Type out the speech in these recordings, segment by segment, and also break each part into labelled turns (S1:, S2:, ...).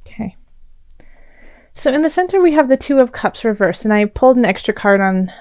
S1: Okay. So in the center we have the Two of Cups reversed, and I pulled an extra card on,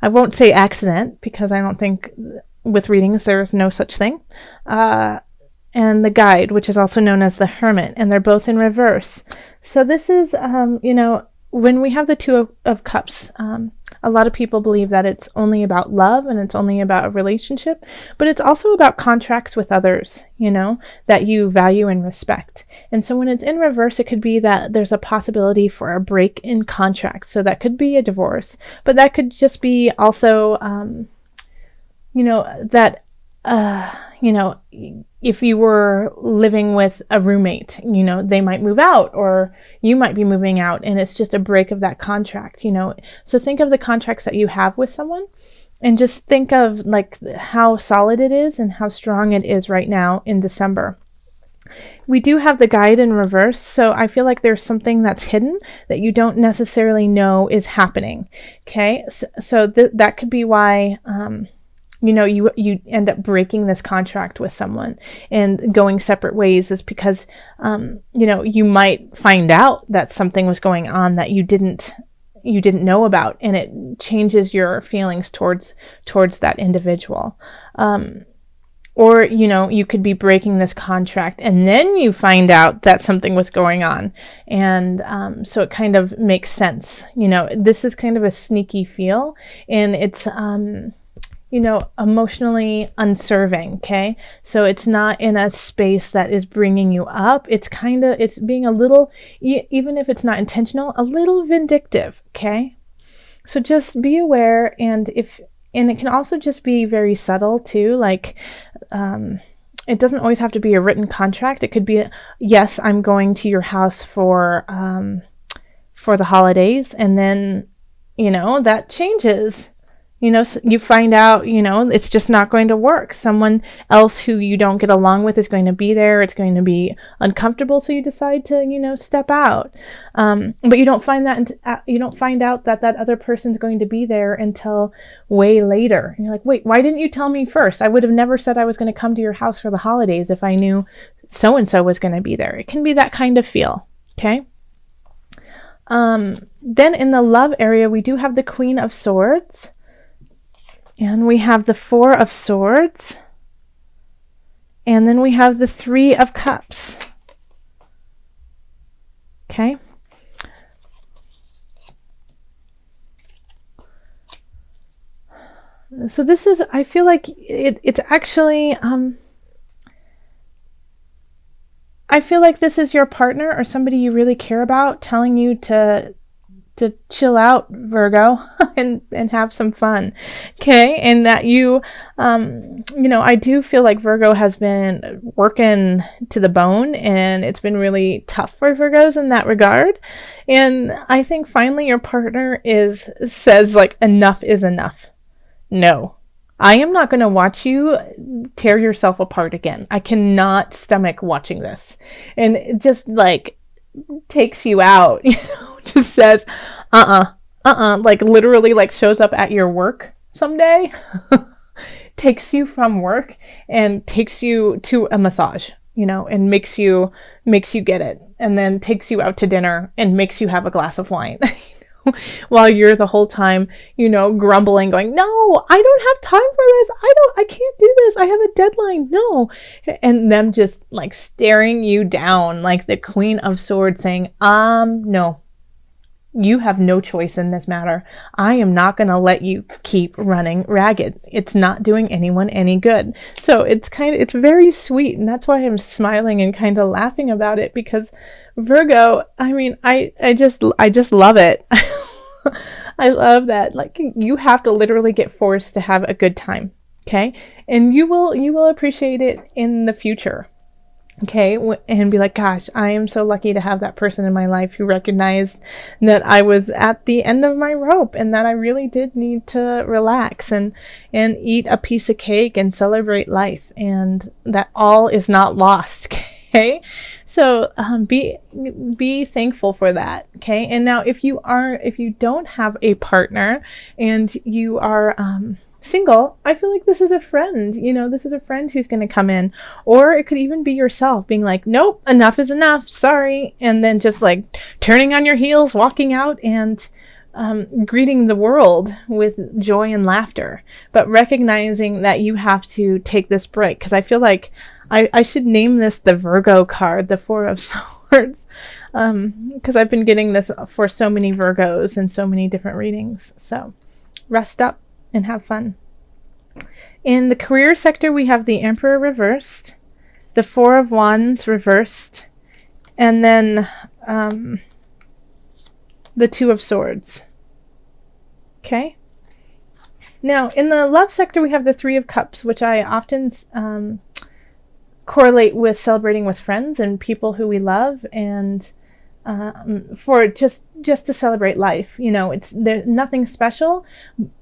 S1: I won't say accident, because I don't think with readings there's no such thing, and the Guide, which is also known as the Hermit, and they're both in reverse. So this is, when we have the Two of Cups, a lot of people believe that it's only about love and it's only about a relationship, but it's also about contracts with others, that you value and respect. And so when it's in reverse, it could be that there's a possibility for a break in contract. So that could be a divorce, but that could just be also, that, if you were living with a roommate, they might move out, or you might be moving out, and it's just a break of that contract, So think of the contracts that you have with someone, and just think of like how solid it is and how strong it is right now in December. We do have the Guide in reverse, so I feel like there's something that's hidden that you don't necessarily know is happening. Okay, so that could be why you end up breaking this contract with someone and going separate ways, is because you might find out that something was going on that you didn't know about, and it changes your feelings towards that individual. Or you could be breaking this contract and then you find out that something was going on, and so it kind of makes sense. This is kind of a sneaky feel, and it's emotionally unserving. Okay, so it's not in a space that is bringing you up. It's being a little, even if it's not intentional, a little vindictive. Okay, so just be aware, and it can also just be very subtle too, like it doesn't always have to be a written contract. It could be, yes, I'm going to your house for the holidays, and then that changes. So you find out, it's just not going to work. Someone else who you don't get along with is going to be there. It's going to be uncomfortable, so you decide to, step out. But you don't find out that that other person's going to be there until way later. And you're like, wait, why didn't you tell me first? I would have never said I was going to come to your house for the holidays if I knew so-and-so was going to be there. It can be that kind of feel, okay? Then in the love area, we do have the Queen of Swords. And we have the Four of Swords. And then we have the Three of Cups. Okay. So this is, I feel like it's actually, I feel like this is your partner or somebody you really care about telling you to chill out, Virgo, and have some fun. Okay, and that I do feel like Virgo has been working to the bone, and it's been really tough for Virgos in that regard. And I think finally your partner says like, enough is enough. No, I am not going to watch you tear yourself apart again. I cannot stomach watching this. And it just like takes you out, just says, like literally like shows up at your work someday, takes you from work and takes you to a massage, and makes you get it, and then takes you out to dinner and makes you have a glass of wine. While you're the whole time, grumbling, going, no, I don't have time for this. I can't do this. I have a deadline. No. And them just like staring you down like the Queen of Swords, saying, no, you have no choice in this matter. I am not going to let you keep running ragged. It's not doing anyone any good. So it's very sweet. And that's why I'm smiling and kind of laughing about it, because Virgo, I mean, I just love it. I love that. Like, you have to literally get forced to have a good time. Okay. And you will appreciate it in the future. Okay, and be like, gosh, I am so lucky to have that person in my life who recognized that I was at the end of my rope, and that I really did need to relax and eat a piece of cake and celebrate life, and that all is not lost. Okay, so be thankful for that. Okay, and now if you don't have a partner and you are single, I feel like this is a friend. This is a friend who's going to come in. Or it could even be yourself being like, nope, enough is enough, sorry. And then just like turning on your heels, walking out, and greeting the world with joy and laughter. But recognizing that you have to take this break. Because I feel like I should name this the Virgo card, the Four of Swords. Because I've been getting this for so many Virgos and so many different readings. So rest up and have fun. In the career sector, we have the Emperor reversed, the Four of Wands reversed, and then the Two of Swords. Okay? Now, in the love sector, we have the Three of Cups, which I often correlate with celebrating with friends and people who we love, and for just to celebrate life. It's there's nothing special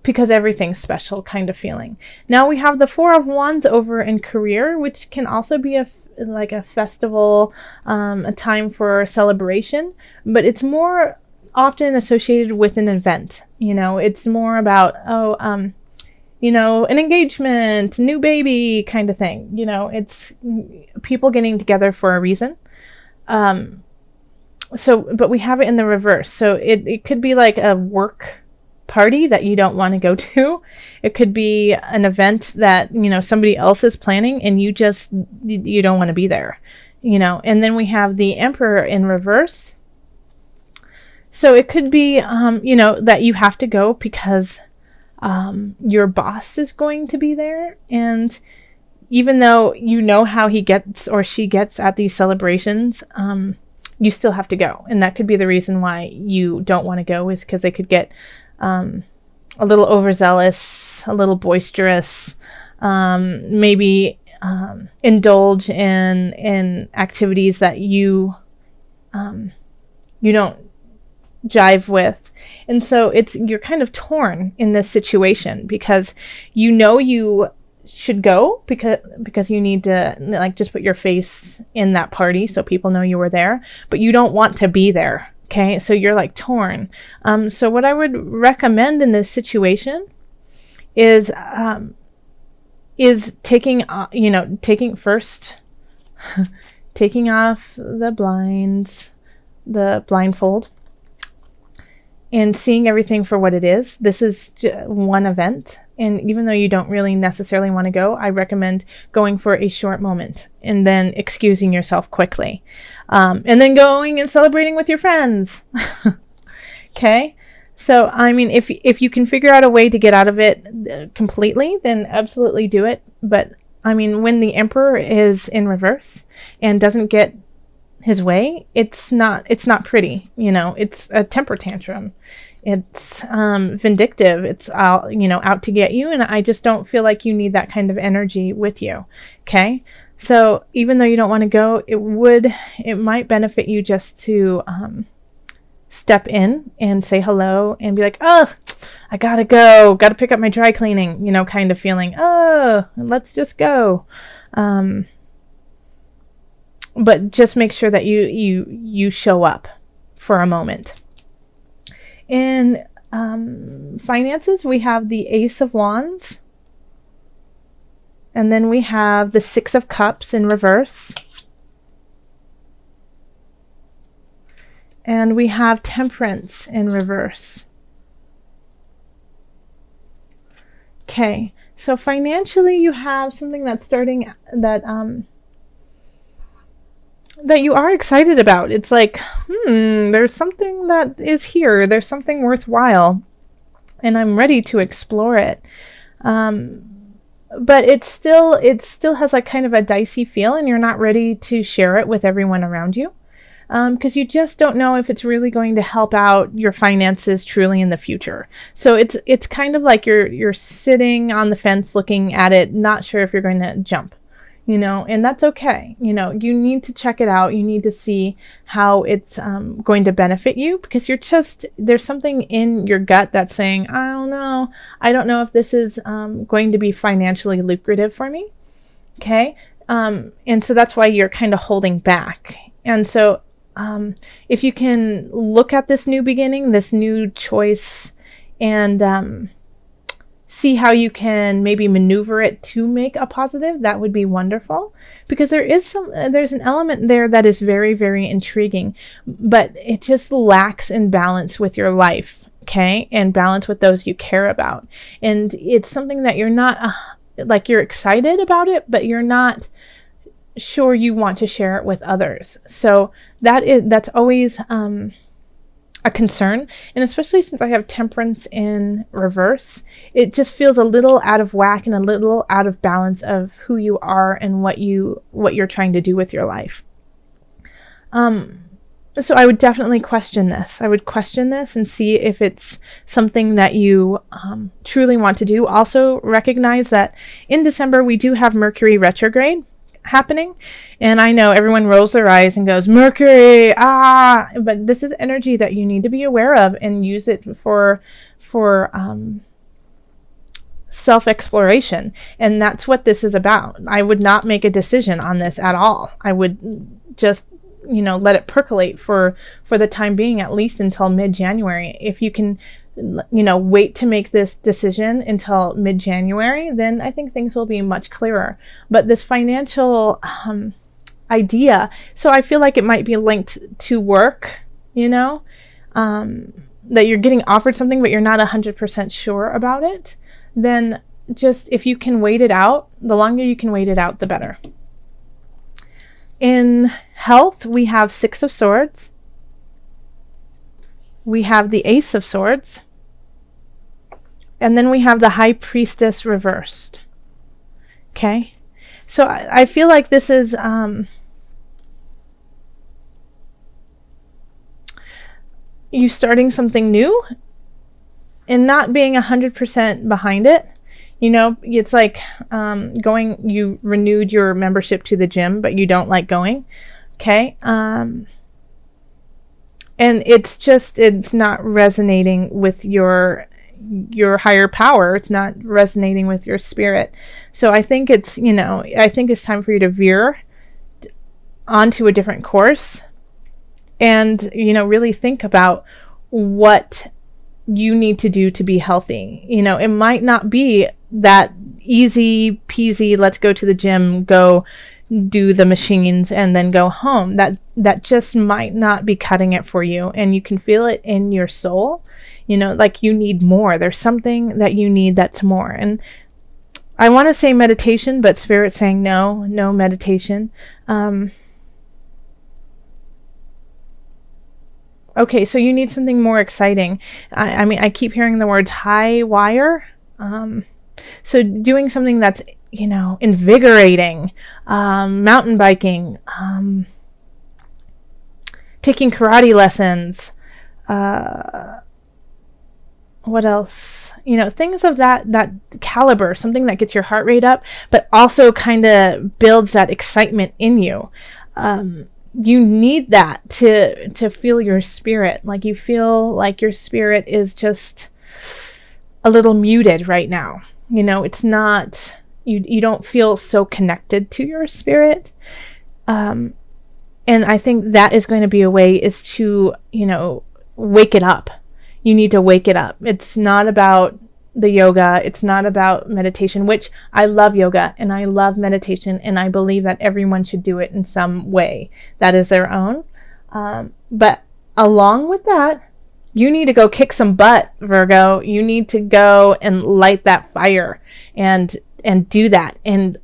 S1: because everything's special kind of feeling. Now we have the Four of Wands over in career, which can also be like a festival, a time for celebration, but it's more often associated with an event. It's more about an engagement, new baby kind of thing. It's people getting together for a reason. But we have it in the reverse. So it could be like a work party that you don't want to go to. It could be an event that, somebody else is planning and you don't want to be there. And then we have the Emperor in reverse. So it could be, that you have to go because your boss is going to be there. And even though you know how he gets or she gets at these celebrations, you still have to go. And that could be the reason why you don't want to go, is because they could get a little overzealous, a little boisterous, maybe indulge in activities that you don't jive with. And so you're kind of torn in this situation because you should go because you need to like just put your face in that party so people know you were there, but you don't want to be there. Okay, so you're like torn. So what I would recommend in this situation is taking taking off the blinds, the blindfold, and seeing everything for what it is. This is one event, and even though you don't really necessarily want to go, I recommend going for a short moment and then excusing yourself quickly, and then going and celebrating with your friends. Okay? So, I mean, if you can figure out a way to get out of it completely, then absolutely do it. But, I mean, when the Emperor is in reverse and doesn't get his way, it's not pretty. It's a temper tantrum. It's vindictive. It's out to get you, and I just don't feel like you need that kind of energy with you. Okay? So even though you don't want to go, it might benefit you just to step in and say hello and be like, oh, I gotta go, gotta pick up my dry cleaning, kind of feeling, oh, let's just go. But just make sure that you show up for a moment. In finances, we have the Ace of Wands, and then we have the Six of Cups in reverse, and we have Temperance in reverse. Okay, so financially you have something that's starting that you are excited about. It's like, there's something that is here. There's something worthwhile, and I'm ready to explore it. But it still has like kind of a dicey feel, and you're not ready to share it with everyone around you. Because you just don't know if it's really going to help out your finances truly in the future. So it's kind of like you're sitting on the fence looking at it, not sure if you're going to jump. And that's okay. You need to check it out. You need to see how it's going to benefit you, because there's something in your gut that's saying, I don't know. I don't know if this is going to be financially lucrative for me. Okay. And so that's why you're kind of holding back. And so if you can look at this new beginning, this new choice, and see how you can maybe maneuver it to make a positive, that would be wonderful. Because there's an element there that is very, very intriguing, but it just lacks in balance with your life, okay? And balance with those you care about. And it's something that you're not, like, you're excited about it, but you're not sure you want to share it with others. So that's always a concern, and especially since I have Temperance in reverse, it just feels a little out of whack and a little out of balance of who you are and what you're trying to do with your life. So I would definitely question this. I would question this and see if it's something that you truly want to do. Also recognize that in December we do have Mercury retrograde happening, and I know everyone rolls their eyes and goes, Mercury, but this is energy that you need to be aware of and use it for self-exploration. And that's what this is about. I would not make a decision on this at all. I would just let it percolate for the time being, at least until mid-January. If you can wait to make this decision until mid-January, then I think things will be much clearer. But this financial idea, so I feel like it might be linked to work, that you're getting offered something but you're not 100% sure about it, then just, if you can wait it out, the longer you can wait it out, the better. In health, we have Six of Swords. We have the Ace of Swords. And then we have the High Priestess reversed. Okay? So I feel like this is you starting something new and not being 100% behind it. It's like you renewed your membership to the gym, but you don't like going. Okay? And it's not resonating with your higher power. It's not resonating with your spirit. So I think it's time for you to veer onto a different course and really think about what you need to do to be healthy. It might not be that easy peasy, let's go to the gym, go do the machines and then go home. That just might not be cutting it for you, and you can feel it in your soul. Like you need more. There's something that you need that's more. And I want to say meditation, but Spirit's saying no meditation. Okay, so you need something more exciting. I keep hearing the words high wire. So doing something that's, invigorating, mountain biking, taking karate lessons, what else? Things of that caliber, something that gets your heart rate up, but also kind of builds that excitement in you. You need that to feel your spirit. Like you feel like your spirit is just a little muted right now. It's not, you don't feel so connected to your spirit. And I think that is going to be a way is to, wake it up. You need to wake it up. It's not about the yoga. It's not about meditation, which I love yoga and I love meditation, and I believe that everyone should do it in some way that is their own. But along with that, you need to go kick some butt, Virgo. You need to go and light that fire and do that, and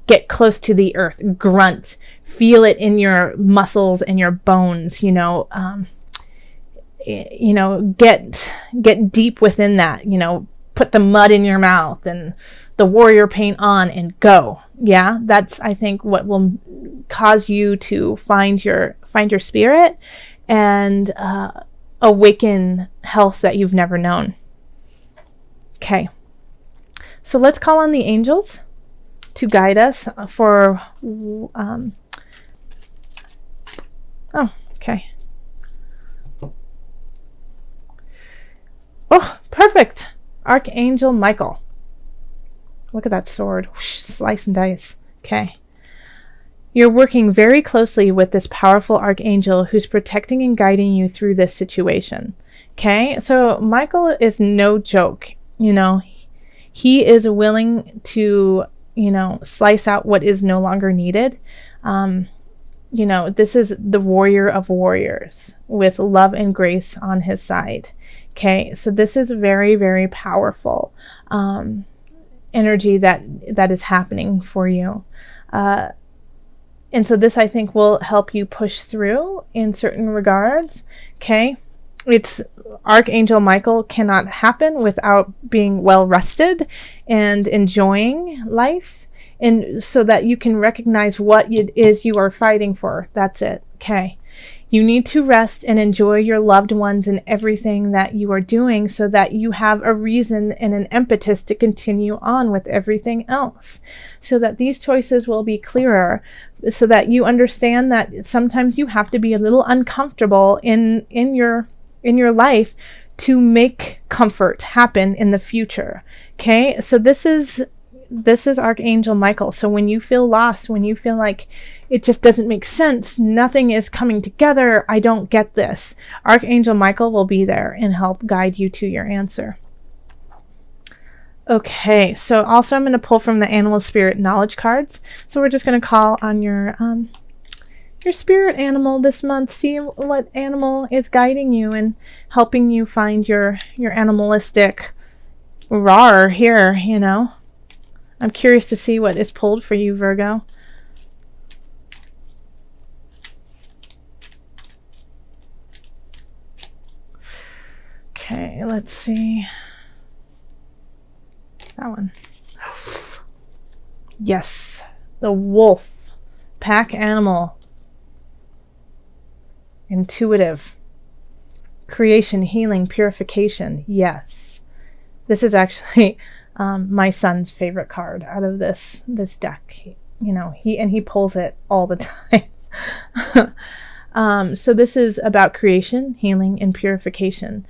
S1: get close to the earth, grunt, feel it in your muscles and your bones. Get deep within that. Put the mud in your mouth and the warrior paint on and go. Yeah, that's, I think, what will cause you to find your spirit and awaken health that you've never known. Okay, so let's call on the angels to guide us for okay. Oh, perfect. Archangel Michael. Look at that sword. Whoosh, slice and dice. Okay. You're working very closely with this powerful archangel who's protecting and guiding you through this situation. Okay? So Michael is no joke. He is willing to, slice out what is no longer needed. This is the warrior of warriors with love and grace on his side. Okay, so this is very, very powerful energy that is happening for you. And so this, I think, will help you push through in certain regards. Okay, it's Archangel Michael cannot happen without being well rested and enjoying life, and so that you can recognize what it is you are fighting for. That's it. Okay. You need to rest and enjoy your loved ones and everything that you are doing, so that you have a reason and an impetus to continue on with everything else. So that these choices will be clearer, so that you understand that sometimes you have to be a little uncomfortable in your life to make comfort happen in the future. Okay? So this is Archangel Michael. So when you feel lost, when you feel like it just doesn't make sense, nothing is coming together, I don't get this, Archangel Michael will be there and help guide you to your answer. Okay, so also I'm going to pull from the Animal Spirit Knowledge cards. So we're just going to call on your spirit animal this month. See what animal is guiding you and helping you find your animalistic roar here, I'm curious to see what is pulled for you, Virgo. Okay, let's see. That one. Yes, the wolf. Pack animal. Intuitive. Creation, healing, purification. Yes. This is actually my son's favorite card out of this deck. He pulls it all the time. So this is about creation, healing, and purification.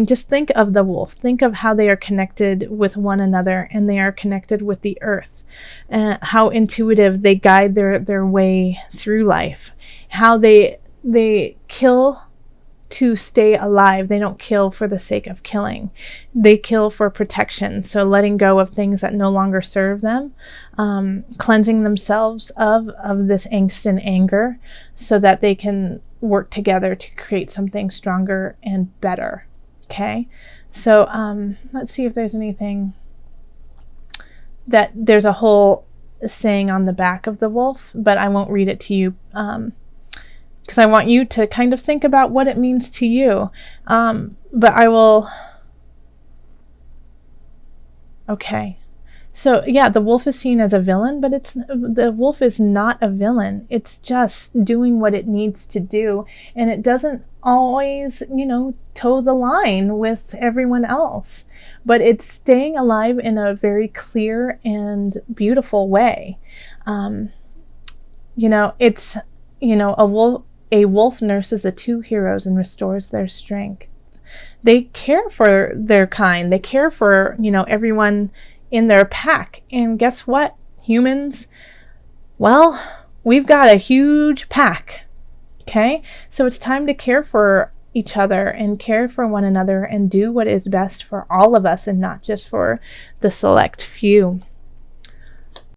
S1: Just think of the wolf. Think of how they are connected with one another, and they are connected with the earth. How intuitive they guide their way through life. How they kill to stay alive. They don't kill for the sake of killing. They kill for protection. So letting go of things that no longer serve them, cleansing themselves of this angst and anger, so that they can work together to create something stronger and better. Okay, so let's see if there's anything that there's a whole saying on the back of the wolf, but I won't read it to you. Because I want you to kind of think about what it means to you. But I will... Okay. So, yeah, the wolf is seen as a villain, but the wolf is not a villain. It's just doing what it needs to do. And it doesn't always, toe the line with everyone else. But it's staying alive in a very clear and beautiful way. It's, a wolf nurses the two heroes and restores their strength. They care for their kind. They care for, everyone in their pack. And guess what, humans? Well, we've got a huge pack. Okay? So it's time to care for each other and care for one another and do what is best for all of us and not just for the select few.